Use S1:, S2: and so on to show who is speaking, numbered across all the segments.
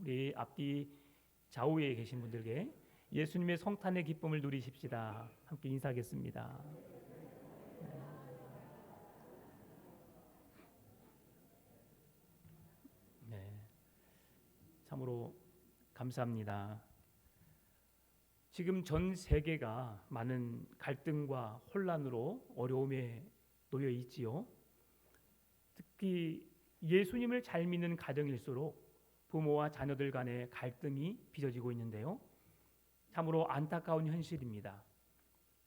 S1: 우리 앞뒤 좌우에 계신 분들께 예수님의 성탄의 기쁨을 누리십시다. 함께 인사하겠습니다. 네, 참으로 감사합니다. 지금 전 세계가 많은 갈등과 혼란으로 어려움에 놓여 있지요. 특히 예수님을 잘 믿는 가정일수록 부모와 자녀들 간의 갈등이 빚어지고 있는데요. 참으로 안타까운 현실입니다.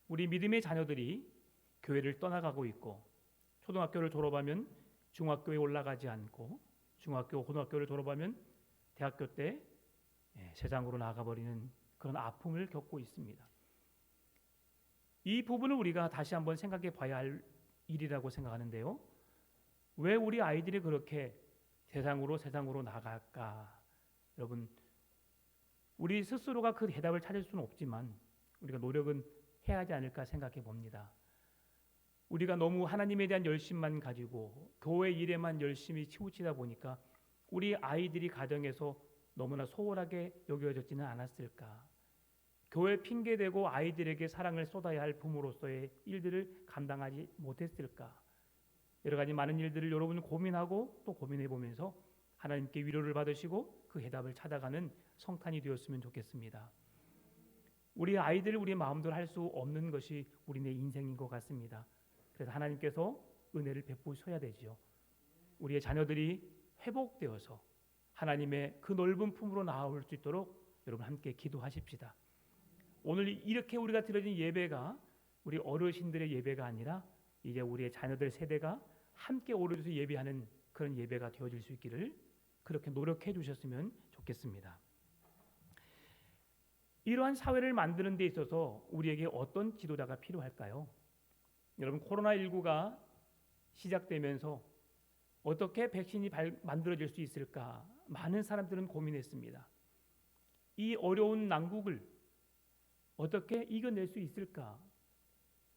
S1: 우리 믿음의 자녀들이 교회를 떠나가고 있고 초등학교를 졸업하면 중학교에 올라가지 않고 중학교, 고등학교를 졸업하면 대학교 때 세상으로 나가버리는 그런 아픔을 겪고 있습니다. 이 부분을 우리가 다시 한번 생각해 봐야 할 일이라고 생각하는데요. 왜 우리 아이들이 그렇게 세상으로 나갈까? 여러분, 우리 스스로가 그 대답을 찾을 수는 없지만 우리가 노력은 해야 하지 않을까 생각해 봅니다. 우리가 너무 하나님에 대한 열심만 가지고 교회 일에만 열심히 치우치다 보니까 우리 아이들이 가정에서 너무나 소홀하게 여겨졌지는 않았을까? 교회 핑계대고 아이들에게 사랑을 쏟아야 할 부모로서의 일들을 감당하지 못했을까? 여러 가지 많은 일들을 여러분은 고민하고 또 고민해 보면서 하나님께 위로를 받으시고 그 해답을 찾아가는 성탄이 되었으면 좋겠습니다. 우리 아이들, 우리 마음대로 할 수 없는 것이 우리의 인생인 것 같습니다. 그래서 하나님께서 은혜를 베푸셔야 되지요. 우리의 자녀들이 회복되어서 하나님의 그 넓은 품으로 나아올 수 있도록 여러분 함께 기도하십시다. 오늘 이렇게 우리가 드려진 예배가 우리 어르신들의 예배가 아니라 이제 우리의 자녀들 세대가 함께 오르셔서 예배하는 그런 예배가 되어질 수 있기를 그렇게 노력해 주셨으면 좋겠습니다. 이러한 사회를 만드는 데 있어서 우리에게 어떤 지도자가 필요할까요? 여러분, 코로나19가 시작되면서 어떻게 백신이 만들어질 수 있을까? 많은 사람들은 고민했습니다. 이 어려운 난국을 어떻게 이겨낼 수 있을까?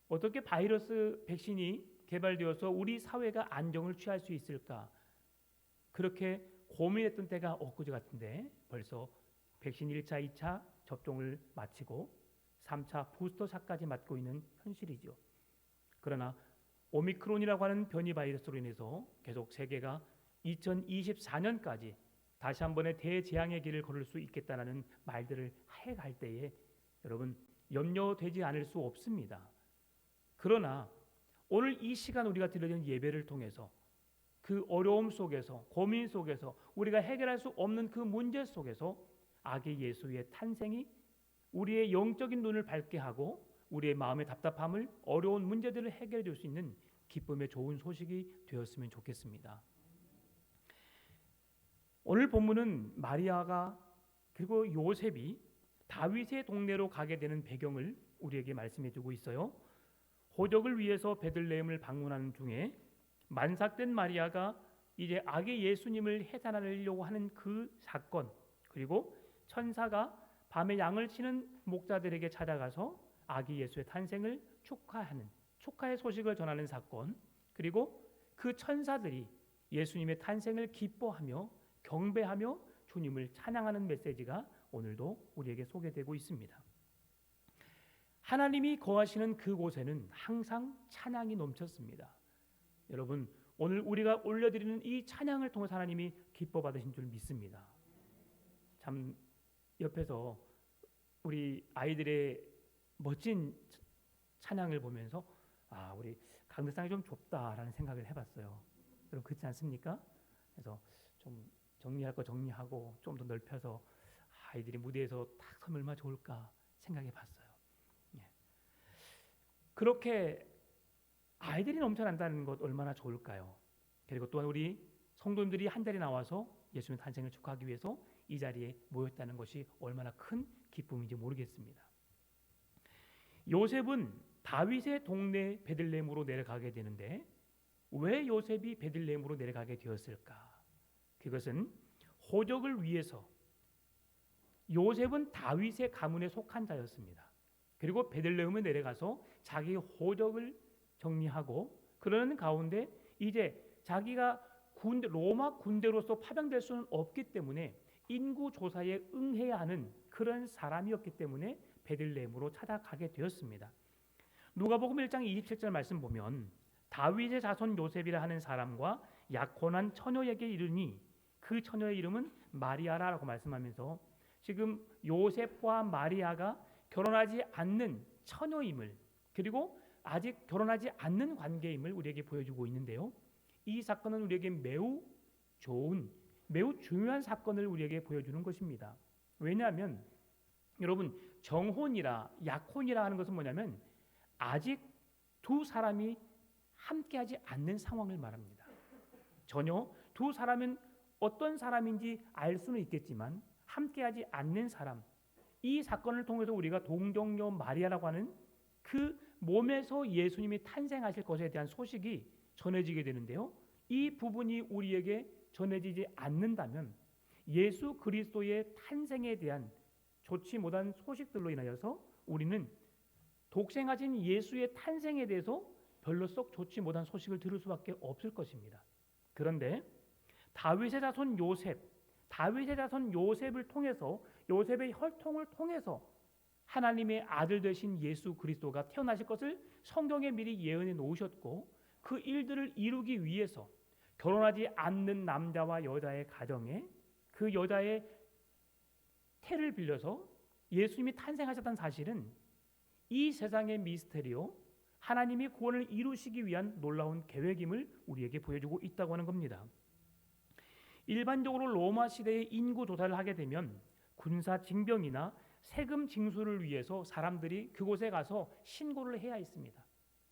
S1: 어떻게 바이러스 백신이 개발되어서 우리 사회가 안정을 취할 수 있을까? 그렇게 고민했던 때가 엊그제 같은데 벌써 백신 1차, 2차 접종을 마치고 3차 부스터샷까지 맞고 있는 현실이죠. 그러나 오미크론이라고 하는 변이 바이러스로 인해서 계속 세계가 2024년까지 다시 한 번의 대재앙의 길을 걸을 수 있겠다는 말들을 해갈 때에 여러분 염려되지 않을 수 없습니다. 그러나 오늘 이 시간 우리가 드려진 예배를 통해서 그 어려움 속에서 고민 속에서 우리가 해결할 수 없는 그 문제 속에서 아기 예수의 탄생이 우리의 영적인 눈을 밝게 하고 우리의 마음의 답답함을 어려운 문제들을 해결해 줄 수 있는 기쁨의 좋은 소식이 되었으면 좋겠습니다. 오늘 본문은 마리아가 그리고 요셉이 다윗의 동네로 가게 되는 배경을 우리에게 말씀해 주고 있어요. 호적을 위해서 베들레헴을 방문하는 중에 만삭된 마리아가 이제 아기 예수님을 해산하려고 하는 그 사건, 그리고 천사가 밤에 양을 치는 목자들에게 찾아가서 아기 예수의 탄생을 축하의 소식을 전하는 사건, 그리고 그 천사들이 예수님의 탄생을 기뻐하며 경배하며 주님을 찬양하는 메시지가 오늘도 우리에게 소개되고 있습니다. 하나님이 거하시는 그곳에는 항상 찬양이 넘쳤습니다. 여러분, 오늘 우리가 올려드리는 이 찬양을 통해서 하나님이 기뻐 받으신 줄 믿습니다. 참 옆에서 우리 아이들의 멋진 찬양을 보면서 우리 강대상이 좀 좁다라는 생각을 해봤어요. 여러분 그렇지 않습니까? 그래서 좀 정리할 거 정리하고 좀 더 넓혀서 아이들이 무대에서 딱 서면 얼마나 좋을까 생각해봤어요. 그렇게 아이들이 넘쳐난다는 것 얼마나 좋을까요? 그리고 또한 우리 성도님들이 한 자리 나와서 예수님 탄생을 축하하기 위해서 이 자리에 모였다는 것이 얼마나 큰 기쁨인지 모르겠습니다. 요셉은 다윗의 동네 베들레헴으로 내려가게 되는데 왜 요셉이 베들레헴으로 내려가게 되었을까? 그것은 호적을 위해서. 요셉은 다윗의 가문에 속한 자였습니다. 그리고 베들레헴에 내려가서 자기 호적을 정리하고 그러는 가운데 이제 자기가 로마 군대로서 파병될 수는 없기 때문에 인구 조사에 응해야 하는 그런 사람이었기 때문에 베들레헴으로 찾아가게 되었습니다. 누가복음 1장 27절 말씀 보면 다윗의 자손 요셉이라 하는 사람과 약혼한 처녀에게 이르니 그 처녀의 이름은 마리아라고 말씀하면서 지금 요셉과 마리아가 결혼하지 않는 처녀임을, 그리고 아직 결혼하지 않는 관계임을 우리에게 보여주고 있는데요. 이 사건은 우리에게 매우 좋은, 매우 중요한 사건을 우리에게 보여주는 것입니다. 왜냐하면 여러분, 정혼이라 약혼이라 하는 것은 뭐냐면 아직 두 사람이 함께하지 않는 상황을 말합니다. 전혀 두 사람은 어떤 사람인지 알 수는 있겠지만 함께하지 않는 사람, 이 사건을 통해서 우리가 동정녀 마리아라고 하는 그 몸에서 예수님이 탄생하실 것에 대한 소식이 전해지게 되는데요. 이 부분이 우리에게 전해지지 않는다면 예수 그리스도의 탄생에 대한 좋지 못한 소식들로 인하여서 우리는 독생하신 예수의 탄생에 대해서 별로 썩 좋지 못한 소식을 들을 수밖에 없을 것입니다. 그런데 다윗의 자손 요셉을 통해서, 요셉의 혈통을 통해서 하나님의 아들 되신 예수 그리스도가 태어나실 것을 성경에 미리 예언해 놓으셨고, 그 일들을 이루기 위해서 결혼하지 않는 남자와 여자의 가정에 그 여자의 태를 빌려서 예수님이 탄생하셨다는 사실은 이 세상의 미스테리오, 하나님이 구원을 이루시기 위한 놀라운 계획임을 우리에게 보여주고 있다고 하는 겁니다. 일반적으로 로마 시대의 인구 조사를 하게 되면 군사 징병이나 세금 징수를 위해서 사람들이 그곳에 가서 신고를 해야 했습니다.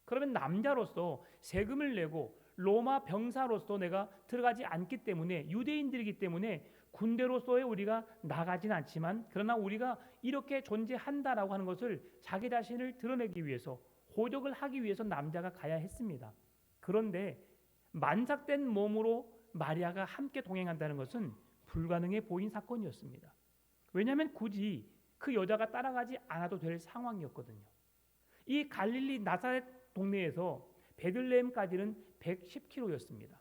S1: 그러면 남자로서 세금을 내고 로마 병사로서 내가 들어가지 않기 때문에, 유대인들이기 때문에 군대로서의 우리가 나가진 않지만, 그러나 우리가 이렇게 존재한다라고 하는 것을 자기 자신을 드러내기 위해서, 호적을 하기 위해서 남자가 가야 했습니다. 그런데 만삭된 몸으로 마리아가 함께 동행한다는 것은 불가능해 보인 사건이었습니다. 왜냐하면 굳이 그 여자가 따라가지 않아도 될 상황이었거든요. 이 갈릴리 나사렛 동네에서 베들레헴까지는 110km였습니다.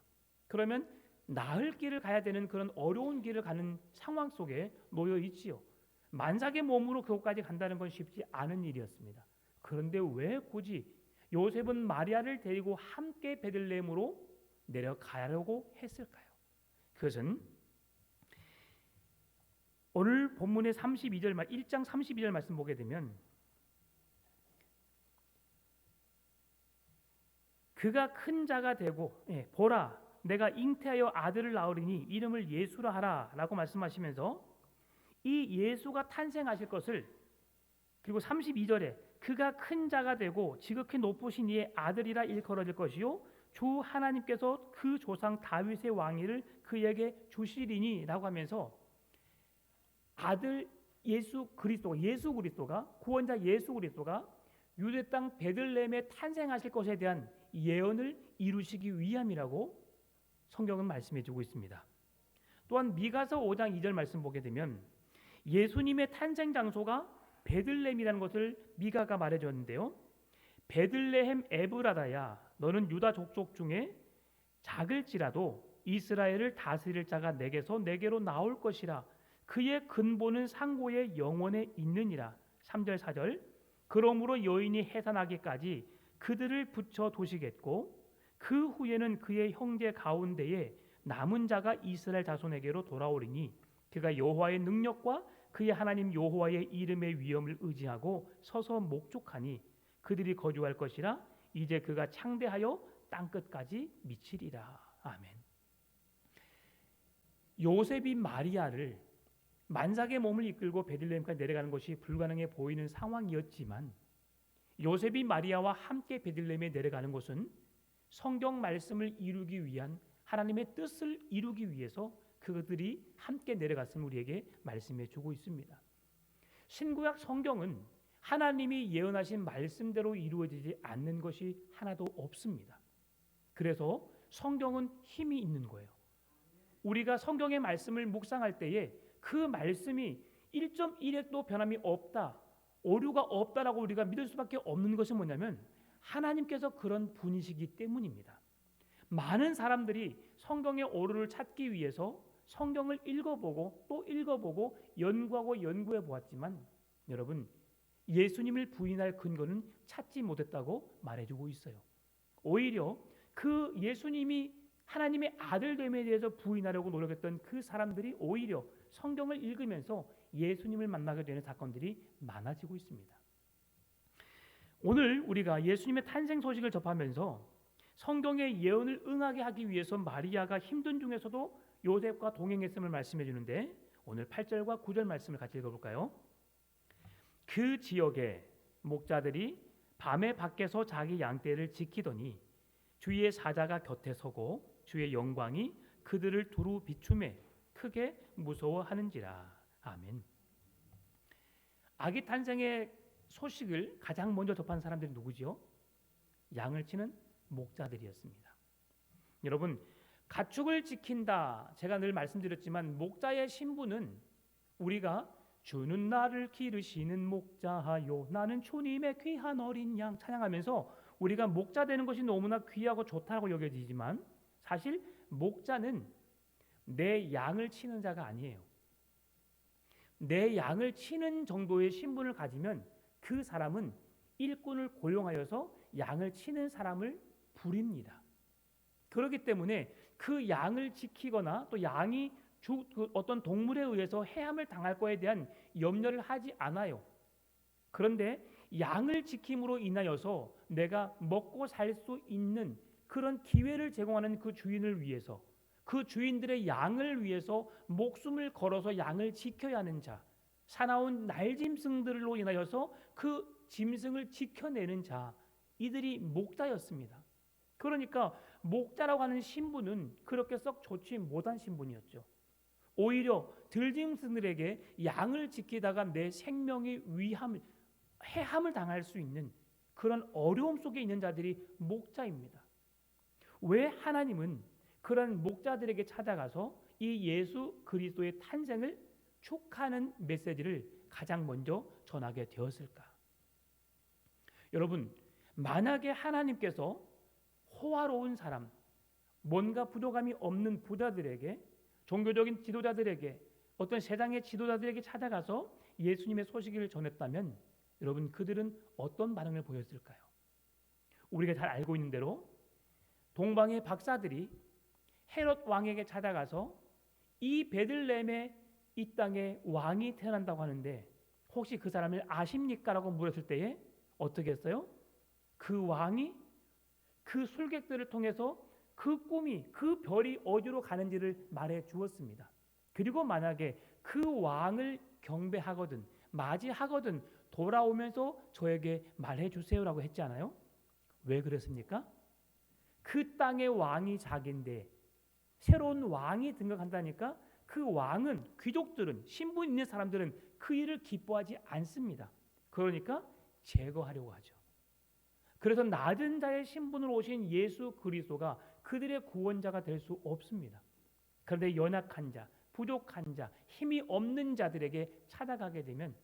S1: 그러면 나흘 길을 가야 되는 그런 어려운 길을 가는 상황 속에 놓여 있지요. 만삭의 몸으로 그곳까지 간다는 건 쉽지 않은 일이었습니다. 그런데 왜 굳이 요셉은 마리아를 데리고 함께 베들레헴으로 내려가려고 했을까요? 그것은 오늘 본문의 1장 32절 말씀 보게 되면, 그가 큰 자가 되고 보라 내가 잉태하여 아들을 낳으리니 이름을 예수라 하라 라고 말씀하시면서 이 예수가 탄생하실 것을, 그리고 32절에 그가 큰 자가 되고 지극히 높으신 이의 아들이라 일컬어질 것이요 주 하나님께서 그 조상 다윗의 왕위를 그에게 주시리니 라고 하면서 아들 예수 그리스도가 구원자 예수 그리스도가 유대 땅 베들레헴에 탄생하실 것에 대한 예언을 이루시기 위함이라고 성경은 말씀해 주고 있습니다. 또한 미가서 5장 2절 말씀 보게 되면 예수님의 탄생 장소가 베들레헴이라는 것을 미가가 말해줬는데요. 베들레헴 에브라다야 너는 유다 족속 중에 작을지라도 이스라엘을 다스릴 자가 내게로 나올 것이라. 그의 근본은 상고의 영원에 있느니라. 3절 4절 그러므로 여인이 해산하기까지 그들을 붙여 두시겠고 그 후에는 그의 형제 가운데에 남은 자가 이스라엘 자손에게로 돌아오리니 그가 여호와의 능력과 그의 하나님 여호와의 이름의 위엄을 의지하고 서서 목족하니 그들이 거주할 것이라. 이제 그가 창대하여 땅끝까지 미치리라. 아멘. 요셉이 마리아를 만삭의 몸을 이끌고 베들레헴까지 내려가는 것이 불가능해 보이는 상황이었지만, 요셉이 마리아와 함께 베들레헴에 내려가는 것은 성경 말씀을 이루기 위한 하나님의 뜻을 이루기 위해서 그들이 함께 내려갔음을 우리에게 말씀해 주고 있습니다. 신구약 성경은 하나님이 예언하신 말씀대로 이루어지지 않는 것이 하나도 없습니다. 그래서 성경은 힘이 있는 거예요. 우리가 성경의 말씀을 묵상할 때에 그 말씀이 1.1핵도 변함이 없다, 오류가 없다라고 우리가 믿을 수밖에 없는 것은 뭐냐면 하나님께서 그런 분이시기 때문입니다. 많은 사람들이 성경의 오류를 찾기 위해서 성경을 읽어보고 또 읽어보고 연구하고 연구해 보았지만 여러분, 예수님을 부인할 근거는 찾지 못했다고 말해주고 있어요. 오히려 그 예수님이 하나님의 아들됨에 대해서 부인하려고 노력했던 그 사람들이 오히려 성경을 읽으면서 예수님을 만나게 되는 사건들이 많아지고 있습니다. 오늘 우리가 예수님의 탄생 소식을 접하면서 성경의 예언을 응하게 하기 위해서 마리아가 힘든 중에서도 요셉과 동행했음을 말씀해 주는데, 오늘 8절과 9절 말씀을 같이 읽어볼까요? 그 지역에 목자들이 밤에 밖에서 자기 양떼를 지키더니 주의 사자가 곁에 서고 주의 영광이 그들을 두루 비추매 크게 무서워하는지라. 아멘. 아기 탄생의 소식을 가장 먼저 접한 사람들이 누구지요? 양을 치는 목자들이었습니다. 여러분, 가축을 지킨다, 제가 늘 말씀드렸지만 목자의 신분은 우리가 주는 나를 기르시는 목자하요 나는 주님의 귀한 어린 양 찬양하면서 우리가 목자 되는 것이 너무나 귀하고 좋다고 여겨지지만 사실 목자는 내 양을 치는 자가 아니에요. 내 양을 치는 정도의 신분을 가지면 그 사람은 일꾼을 고용하여서 양을 치는 사람을 부립니다. 그렇기 때문에 그 양을 지키거나 또 양이 어떤 동물에 의해서 해함을 당할 거에 대한 염려를 하지 않아요. 그런데 양을 지킴으로 인하여서 내가 먹고 살 수 있는 그런 기회를 제공하는 그 주인을 위해서, 그 주인들의 양을 위해서 목숨을 걸어서 양을 지켜야 하는 자, 사나운 날짐승들로 인하여서 그 짐승을 지켜내는 자, 이들이 목자였습니다. 그러니까 목자라고 하는 신분은 그렇게 썩 좋지 못한 신분이었죠. 오히려 들짐승들에게 양을 지키다가 내 생명의 해함을 당할 수 있는 그런 어려움 속에 있는 자들이 목자입니다. 왜 하나님은 그런 목자들에게 찾아가서 이 예수 그리스도의 탄생을 축하하는 메시지를 가장 먼저 전하게 되었을까? 여러분, 만약에 하나님께서 호화로운 사람, 뭔가 부족함이 없는 부자들에게, 종교적인 지도자들에게, 어떤 세상의 지도자들에게 찾아가서 예수님의 소식을 전했다면 여러분, 그들은 어떤 반응을 보였을까요? 우리가 잘 알고 있는 대로 동방의 박사들이 헤롯 왕에게 찾아가서 이 베들레헴의 이 땅에 왕이 태어난다고 하는데 혹시 그 사람을 아십니까? 라고 물었을 때에 어떻게 했어요? 그 왕이 그 술객들을 통해서 그 꿈이, 그 별이 어디로 가는지를 말해 주었습니다. 그리고 만약에 그 왕을 경배하거든 맞이하거든 돌아오면서 저에게 말해 주세요라고 했지 않아요? 왜 그랬습니까? 그 땅의 왕이 자기인데 새로운 왕이 등극한다니까 그 왕은, 귀족들은, 신분 있는 사람들은 그 일을 기뻐하지 않습니다. 그러니까 제거하려고 하죠. 그래서 낮은 자의 신분으로 오신 예수 그리스도가 그들의 구원자가 될 수 없습니다. 그런데 연약한 자, 부족한 자, 힘이 없는 자들에게 찾아가게 되면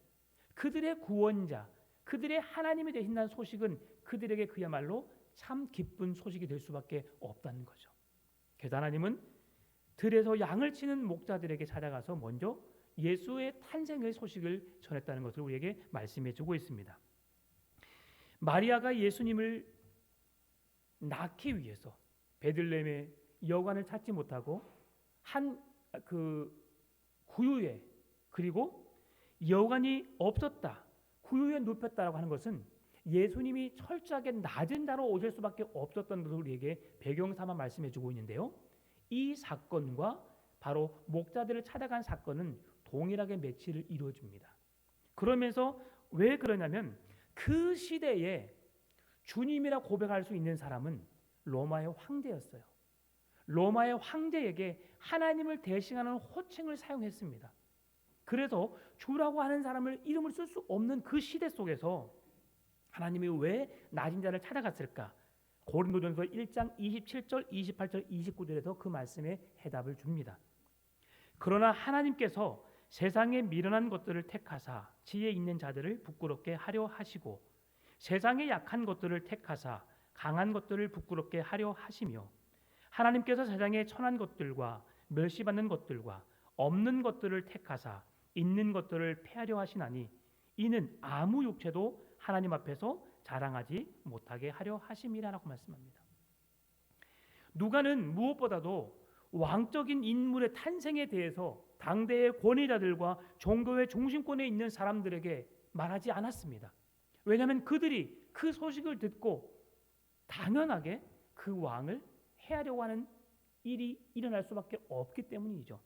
S1: 그들의 구원자, 그들의 하나님이 되신다는 소식은 그들에게 그야말로 참 기쁜 소식이 될 수밖에 없다는 거죠. 그래서 하나님은 들에서 양을 치는 목자들에게 찾아가서 먼저 예수의 탄생의 소식을 전했다는 것을 우리에게 말씀해 주고 있습니다. 마리아가 예수님을 낳기 위해서 베들레헴의 여관을 찾지 못하고 한 그 구유에, 그리고 여관이 없었다, 구유에 눕혔다라고 하는 것은 예수님이 철저하게 낮은 자로 오실 수밖에 없었던 것을 우리에게 배경 삼아 말씀해 주고 있는데요. 이 사건과 바로 목자들을 찾아간 사건은 동일하게 매치를 이루어줍니다. 그러면서 왜 그러냐면 그 시대에 주님이라 고백할 수 있는 사람은 로마의 황제였어요. 로마의 황제에게 하나님을 대신하는 호칭을 사용했습니다. 그래서 주라고 하는 사람을 이름을 쓸 수 없는 그 시대 속에서 하나님이 왜 낮은 자를 찾아갔을까? 고린도전서 1장 27절, 28절, 29절에서 그 말씀에 해답을 줍니다. 그러나 하나님께서 세상에 미련한 것들을 택하사 지혜 있는 자들을 부끄럽게 하려 하시고 세상에 약한 것들을 택하사 강한 것들을 부끄럽게 하려 하시며 하나님께서 세상에 천한 것들과 멸시받는 것들과 없는 것들을 택하사 있는 것들을 폐하려 하시나니 이는 아무 육체도 하나님 앞에서 자랑하지 못하게 하려 하심이라라고 말씀합니다. 누가는 무엇보다도 왕적인 인물의 탄생에 대해서 당대의 권위자들과 종교의 중심권에 있는 사람들에게 말하지 않았습니다. 왜냐하면 그들이 그 소식을 듣고 당연하게 그 왕을 해하려고 하는 일이 일어날 수밖에 없기 때문이죠.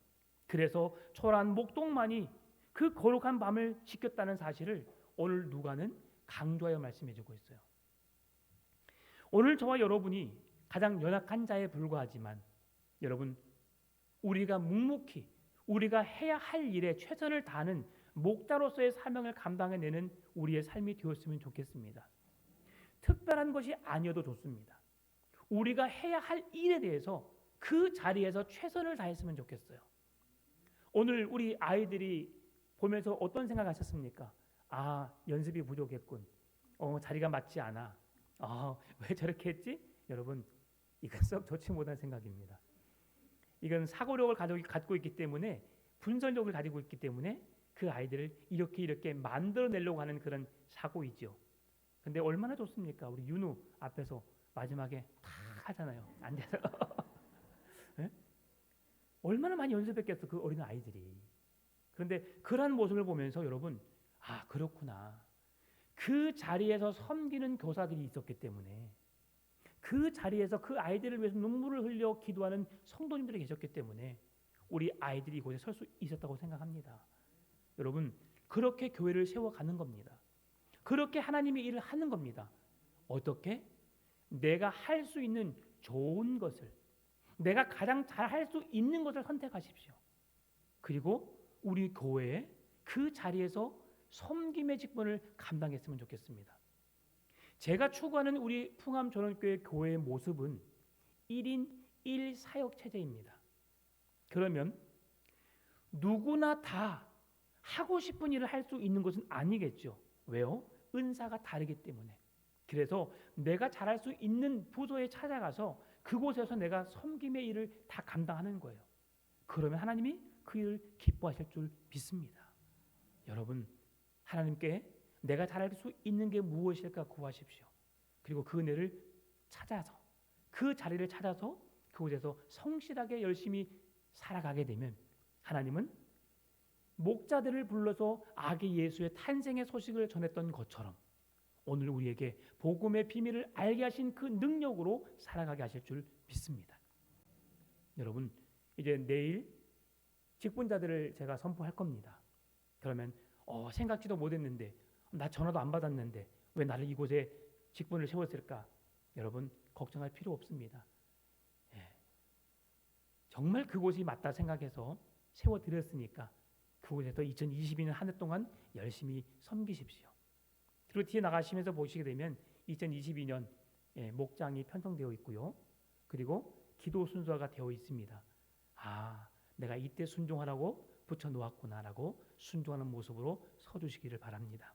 S1: 그래서 초라한 목동만이 그 거룩한 밤을 지켰다는 사실을 오늘 누가는 강조하여 말씀해주고 있어요. 오늘 저와 여러분이 가장 연약한 자에 불과하지만 여러분, 우리가 묵묵히 우리가 해야 할 일에 최선을 다하는 목자로서의 사명을 감당해내는 우리의 삶이 되었으면 좋겠습니다. 특별한 것이 아니어도 좋습니다. 우리가 해야 할 일에 대해서 그 자리에서 최선을 다했으면 좋겠어요. 오늘 우리 아이들이 보면서 어떤 생각하셨습니까? 아, 연습이 부족했군. 자리가 맞지 않아. 왜 저렇게 했지? 여러분, 이건 썩 좋지 못한 생각입니다. 이건 사고력을 갖고 있기 때문에, 분석력을 가지고 있기 때문에 그 아이들을 이렇게 만들어내려고 하는 그런 사고이죠. 근데 얼마나 좋습니까? 우리 윤우 앞에서 마지막에 다 하잖아요. 앉아서. 네? 얼마나 많이 연습했겠어, 그 어린 아이들이. 그런데 그러한 모습을 보면서 여러분, 아, 그렇구나. 그 자리에서 섬기는 교사들이 있었기 때문에, 그 자리에서 그 아이들을 위해서 눈물을 흘려 기도하는 성도님들이 계셨기 때문에 우리 아이들이 이곳에 설 수 있었다고 생각합니다. 여러분, 그렇게 교회를 세워가는 겁니다. 그렇게 하나님의 일을 하는 겁니다. 어떻게? 내가 할 수 있는 좋은 것을, 내가 가장 잘 할 수 있는 것을 선택하십시오. 그리고 우리 교회에 그 자리에서 섬김의 직분을 감당했으면 좋겠습니다. 제가 추구하는 우리 풍암전원교회 교회의 모습은 1인 1사역 체제입니다. 그러면 누구나 다 하고 싶은 일을 할 수 있는 것은 아니겠죠. 왜요? 은사가 다르기 때문에. 그래서 내가 잘할 수 있는 부서에 찾아가서 그곳에서 내가 섬김의 일을 다 감당하는 거예요. 그러면 하나님이 그 일을 기뻐하실 줄 믿습니다. 여러분, 하나님께 내가 잘할 수 있는 게 무엇일까 구하십시오. 그리고 그 은혜를 찾아서, 그 자리를 찾아서 그곳에서 성실하게 열심히 살아가게 되면 하나님은 목자들을 불러서 아기 예수의 탄생의 소식을 전했던 것처럼 오늘 우리에게 복음의 비밀을 알게 하신 그 능력으로 살아가게 하실 줄 믿습니다. 여러분, 이제 내일 직분자들을 제가 선포할 겁니다. 그러면 생각지도 못했는데, 나 전화도 안 받았는데 왜 나를 이곳에 직분을 세웠을까? 여러분, 걱정할 필요 없습니다. 정말 그곳이 맞다 생각해서 세워드렸으니까 그곳에서 2022년 한 해 동안 열심히 섬기십시오. 그리고 뒤에 나가시면서 보시게 되면 2022년 목장이 편성되어 있고요. 그리고 기도 순서가 되어 있습니다. 아, 내가 이때 순종하라고 붙여놓았구나라고 순종하는 모습으로 서주시기를 바랍니다.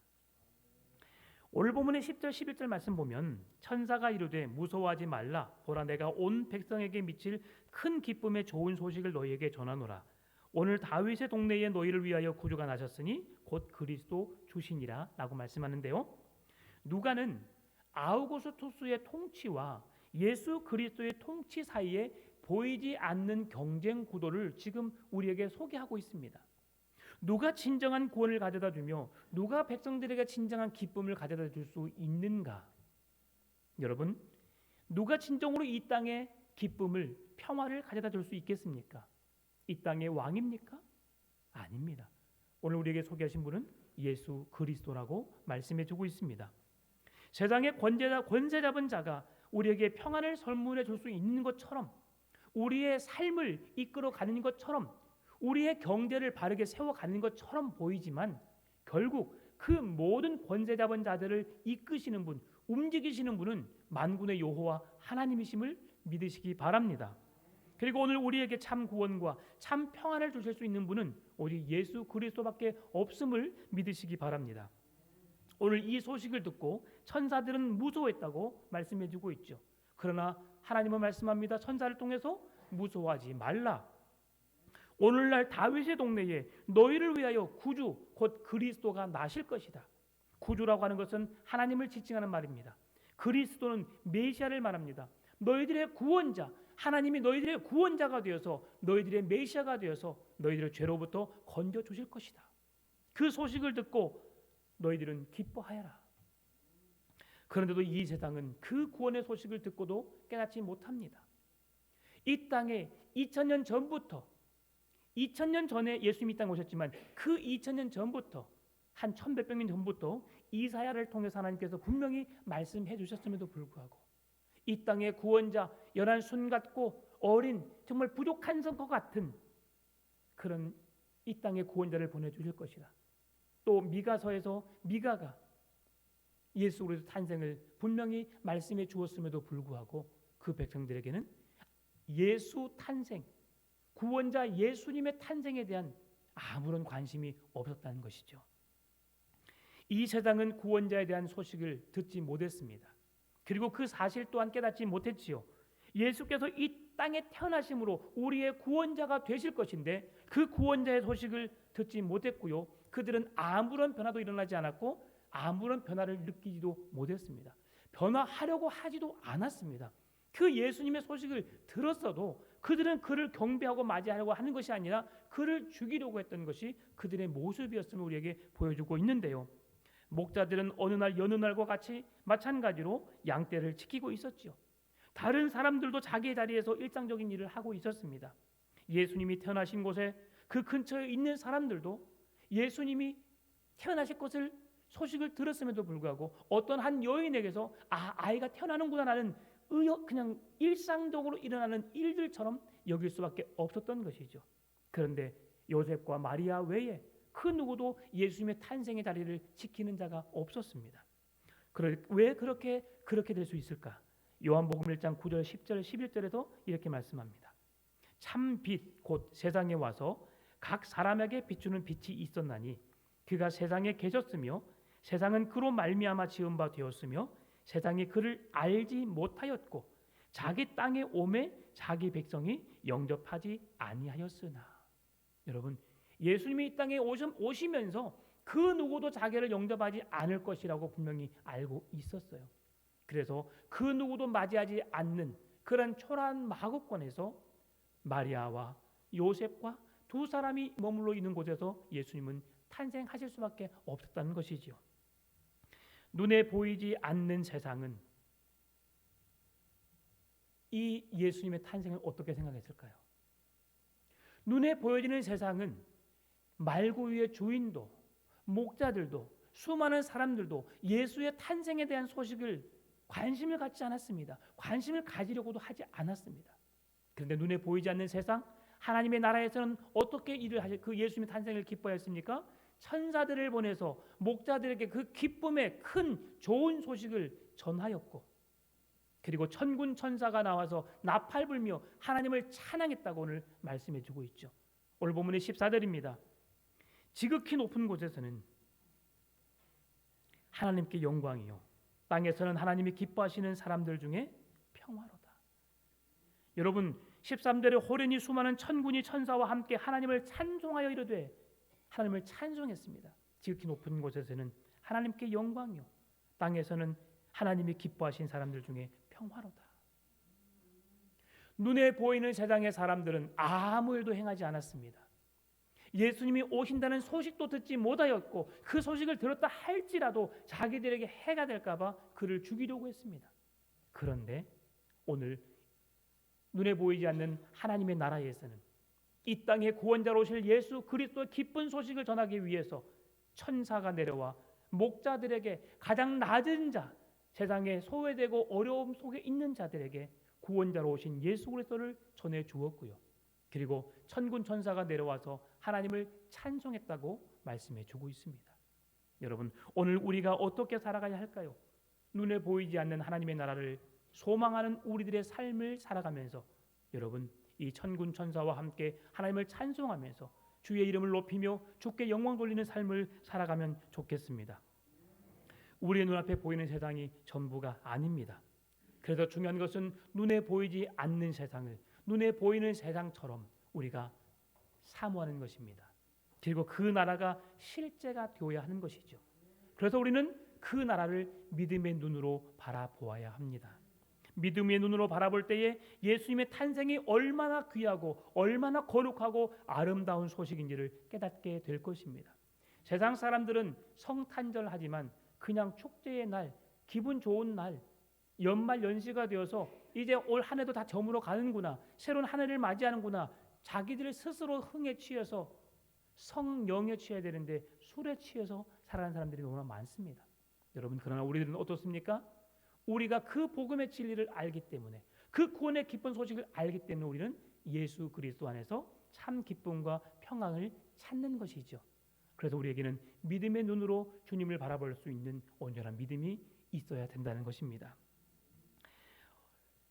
S1: 오늘 본문의 10절 11절 말씀 보면 천사가 이르되 무서워하지 말라. 보라, 내가 온 백성에게 미칠 큰 기쁨의 좋은 소식을 너희에게 전하노라. 오늘 다윗의 동네에 너희를 위하여 구주가 나셨으니 곧 그리스도 주시니라 라고 말씀하는데요. 누가는 아우구스투스의 통치와 예수 그리스도의 통치 사이에 보이지 않는 경쟁 구도를 지금 우리에게 소개하고 있습니다. 누가 진정한 구원을 가져다 주며 누가 백성들에게 진정한 기쁨을 가져다 줄 수 있는가? 여러분, 누가 진정으로 이 땅에 기쁨을, 평화를 가져다 줄 수 있겠습니까? 이 땅의 왕입니까? 아닙니다. 오늘 우리에게 소개하신 분은 예수 그리스도라고 말씀해 주고 있습니다. 세상의 권세 잡은 자가 우리에게 평안을 선물해 줄 수 있는 것처럼, 우리의 삶을 이끌어 가는 것처럼, 우리의 경제를 바르게 세워가는 것처럼 보이지만 결국 그 모든 권세 잡은 자들을 이끄시는 분, 움직이시는 분은 만군의 여호와 하나님이심을 믿으시기 바랍니다. 그리고 오늘 우리에게 참 구원과 참 평안을 주실 수 있는 분은 오직 예수 그리스도밖에 없음을 믿으시기 바랍니다. 오늘 이 소식을 듣고 천사들은 무서워했다고 말씀해주고 있죠. 그러나 하나님은 말씀합니다. 천사를 통해서 무서워하지 말라. 오늘날 다윗의 동네에 너희를 위하여 구주 곧 그리스도가 나실 것이다. 구주라고 하는 것은 하나님을 지칭하는 말입니다. 그리스도는 메시아를 말합니다. 너희들의 구원자, 하나님이 너희들의 구원자가 되어서 너희들의 메시아가 되어서 너희들의 죄로부터 건져 주실 것이다. 그 소식을 듣고 너희들은 기뻐하여라. 그런데도 이 세상은 그 구원의 소식을 듣고도 깨닫지 못합니다. 이 땅에 2000년 전부터 2000년 전에 예수님이 이 땅에 오셨지만 그 2000년 전부터 한 1100년 전부터 이사야를 통해서 하나님께서 분명히 말씀해 주셨음에도 불구하고 이 땅의 구원자, 연한 순 같고 어린 정말 부족한 것 같은 그런 이 땅의 구원자를 보내주실 것이라. 또 미가서에서 미가가 예수 그리스도 탄생을 분명히 말씀해 주었음에도 불구하고 그 백성들에게는 예수 탄생, 구원자 예수님의 탄생에 대한 아무런 관심이 없었다는 것이죠. 이 세상은 구원자에 대한 소식을 듣지 못했습니다. 그리고 그 사실 또한 깨닫지 못했지요. 예수께서 이 땅에 태어나심으로 우리의 구원자가 되실 것인데 그 구원자의 소식을 듣지 못했고요. 그들은 아무런 변화도 일어나지 않았고 아무런 변화를 느끼지도 못했습니다. 변화하려고 하지도 않았습니다. 그 예수님의 소식을 들었어도 그들은 그를 경배하고 맞이하려고 하는 것이 아니라 그를 죽이려고 했던 것이 그들의 모습이었음을 우리에게 보여주고 있는데요. 목자들은 어느 날 여느 날과 같이 마찬가지로 양떼를 지키고 있었지요. 다른 사람들도 자기의 자리에서 일상적인 일을 하고 있었습니다. 예수님이 태어나신 곳에 그 근처에 있는 사람들도 예수님이 태어나실 것을 소식을 들었음에도 불구하고 어떤 한 여인에게서 아이가 태어나는구나라는 그냥 일상적으로 일어나는 일들처럼 여길 수밖에 없었던 것이죠. 그런데 요셉과 마리아 외에 그 누구도 예수님의 탄생의 자리를 지키는 자가 없었습니다. 왜 그렇게 될 수 있을까? 요한복음 1장 9절, 10절, 11절에서 이렇게 말씀합니다. 참 빛 곧 세상에 와서 각 사람에게 비추는 빛이 있었나니 그가 세상에 계셨으며 세상은 그로 말미암아 지은 바 되었으며 세상이 그를 알지 못하였고 자기 땅에 오매 자기 백성이 영접하지 아니하였으나. 여러분, 예수님이 이 땅에 오시면서 그 누구도 자기를 영접하지 않을 것이라고 분명히 알고 있었어요. 그래서 그 누구도 맞이하지 않는 그런 초라한 마구권에서 마리아와 요셉과 두 사람이 머물러 있는 곳에서 예수님은 탄생하실 수밖에 없었다는 것이지요. 눈에 보이지 않는 세상은 이 예수님의 탄생을 어떻게 생각했을까요? 눈에 보여지는 세상은 말구유의 주인도 목자들도 수많은 사람들도 예수의 탄생에 대한 소식을 관심을 갖지 않았습니다. 관심을 가지려고도 하지 않았습니다. 그런데 눈에 보이지 않는 세상, 하나님의 나라에서는 어떻게 일을 하실 그 예수님의 탄생을 기뻐했습니까? 천사들을 보내서 목자들에게 그 기쁨의 큰 좋은 소식을 전하였고, 그리고 천군 천사가 나와서 나팔 불며 하나님을 찬양했다고 오늘 말씀해 주고 있죠. 오늘 본문의 14절입니다. 지극히 높은 곳에서는 하나님께 영광이요 땅에서는 하나님이 기뻐하시는 사람들 중에 평화로다. 여러분, 13절에 호련히 수많은 천군이 천사와 함께 하나님을 찬송하여 이르되 하나님을 찬송했습니다. 지극히 높은 곳에서는 하나님께 영광이요 땅에서는 하나님이 기뻐하신 사람들 중에 평화로다. 눈에 보이는 세상의 사람들은 아무 일도 행하지 않았습니다. 예수님이 오신다는 소식도 듣지 못하였고 그 소식을 들었다 할지라도 자기들에게 해가 될까 봐 그를 죽이려고 했습니다. 그런데 오늘 눈에 보이지 않는 하나님의 나라에서는 이 땅에 구원자로 오실 예수 그리스도의 기쁜 소식을 전하기 위해서 천사가 내려와 목자들에게 가장 낮은 자, 세상에 소외되고 어려움 속에 있는 자들에게 구원자로 오신 예수 그리스도를 전해 주었고요. 그리고 천군 천사가 내려와서 하나님을 찬송했다고 말씀해 주고 있습니다. 여러분, 오늘 우리가 어떻게 살아가야 할까요? 눈에 보이지 않는 하나님의 나라를 소망하는 우리들의 삶을 살아가면서 여러분, 이 천군 천사와 함께 하나님을 찬송하면서 주의 이름을 높이며 주께 영광 돌리는 삶을 살아가면 좋겠습니다. 우리의 눈앞에 보이는 세상이 전부가 아닙니다. 그래서 중요한 것은 눈에 보이지 않는 세상을 눈에 보이는 세상처럼 우리가 사모하는 것입니다. 그리고 그 나라가 실제가 되어야 하는 것이죠. 그래서 우리는 그 나라를 믿음의 눈으로 바라보아야 합니다. 믿음의 눈으로 바라볼 때에 예수님의 탄생이 얼마나 귀하고 얼마나 거룩하고 아름다운 소식인지를 깨닫게 될 것입니다. 세상 사람들은 성탄절 하지만 그냥 축제의 날, 기분 좋은 날, 연말 연시가 되어서 이제 올 한 해도 다 저물어 가는구나, 새로운 한 해를 맞이하는구나, 자기들 스스로 흥에 취해서 성령에 취해야 되는데 술에 취해서 살아가는 사람들이 너무나 많습니다. 여러분, 그러나 우리들은 어떻습니까? 우리가 그 복음의 진리를 알기 때문에, 그 구원의 기쁜 소식을 알기 때문에 우리는 예수 그리스도 안에서 참 기쁨과 평안을 찾는 것이죠. 그래서 우리에게는 믿음의 눈으로 주님을 바라볼 수 있는 온전한 믿음이 있어야 된다는 것입니다.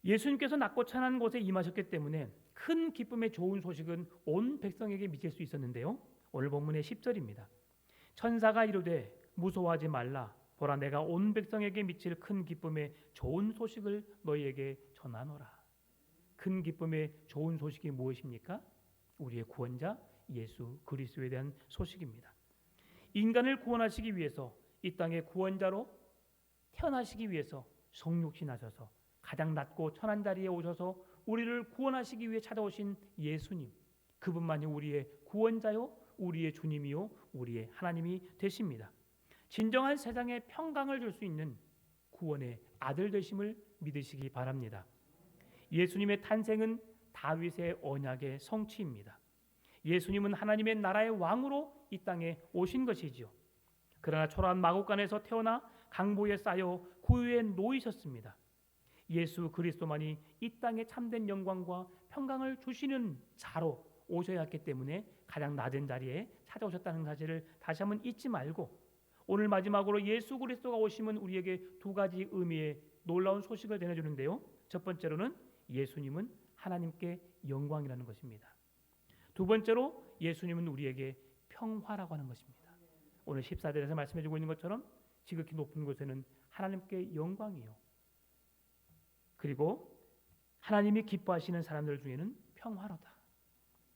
S1: 예수님께서 낮고 천한 곳에 임하셨기 때문에 큰 기쁨의 좋은 소식은 온 백성에게 미칠 수 있었는데요. 오늘 본문의 10절입니다. 천사가 이르되 무서워하지 말라. 보라, 내가 온 백성에게 미칠 큰 기쁨의 좋은 소식을 너희에게 전하노라. 큰 기쁨의 좋은 소식이 무엇입니까? 우리의 구원자 예수 그리스도에 대한 소식입니다. 인간을 구원하시기 위해서 이 땅에 구원자로 태어나시기 위해서 성육신하셔서 가장 낮고 천한 자리에 오셔서 우리를 구원하시기 위해 찾아오신 예수님, 그분만이 우리의 구원자요, 우리의 주님이요, 우리의 하나님이 되십니다. 진정한 세상에 평강을 줄 수 있는 구원의 아들 되심을 믿으시기 바랍니다. 예수님의 탄생은 다윗의 언약의 성취입니다. 예수님은 하나님의 나라의 왕으로 이 땅에 오신 것이지요. 그러나 초라한 마국간에서 태어나 강보에 쌓여 고유에 놓이셨습니다. 예수 그리스도만이 이 땅에 참된 영광과 평강을 주시는 자로 오셔야 했기 때문에 가장 낮은 자리에 찾아오셨다는 사실을 다시 한번 잊지 말고, 오늘 마지막으로 예수 그리스도가 오심은 우리에게 두 가지 의미의 놀라운 소식을 전해주는데요. 첫 번째로는 예수님은 하나님께 영광이라는 것입니다. 두 번째로 예수님은 우리에게 평화라고 하는 것입니다. 오늘 14절에서 말씀해주고 있는 것처럼 지극히 높은 곳에는 하나님께 영광이요, 그리고 하나님이 기뻐하시는 사람들 중에는 평화로다.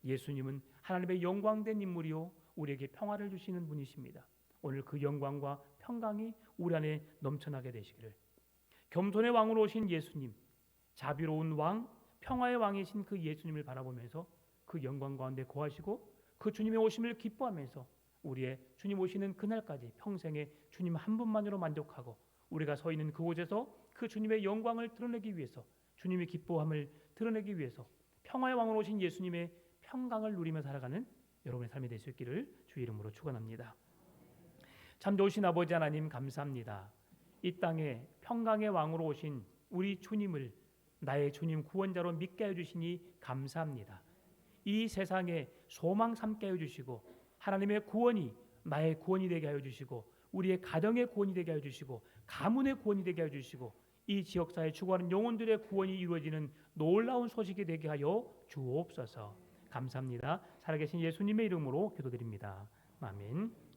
S1: 예수님은 하나님의 영광된 인물이요, 우리에게 평화를 주시는 분이십니다. 오늘 그 영광과 평강이 우리 안에 넘쳐나게 되시기를. 겸손의 왕으로 오신 예수님, 자비로운 왕, 평화의 왕이신 그 예수님을 바라보면서 그 영광 가운데 거하시고 그 주님의 오심을 기뻐하면서 우리의 주님 오시는 그날까지 평생에 주님 한 분만으로 만족하고 우리가 서 있는 그곳에서 그 주님의 영광을 드러내기 위해서, 주님의 기뻐함을 드러내기 위해서 평화의 왕으로 오신 예수님의 평강을 누리며 살아가는 여러분의 삶이 될 수 있기를 주의 이름으로 축원합니다. 참 좋으신 아버지 하나님, 감사합니다. 이 땅에 평강의 왕으로 오신 우리 주님을 나의 주님 구원자로 믿게 해주시니 감사합니다. 이 세상에 소망 삼게 해주시고 하나님의 구원이 나의 구원이 되게 하여 주시고 우리의 가정의 구원이 되게 하여 주시고 가문의 구원이 되게 하여 주시고 이 지역사회에 죽어가는 영혼들의 구원이 이루어지는 놀라운 소식이 되게 하여 주옵소서. 감사합니다. 살아계신 예수님의 이름으로 기도드립니다. 아멘.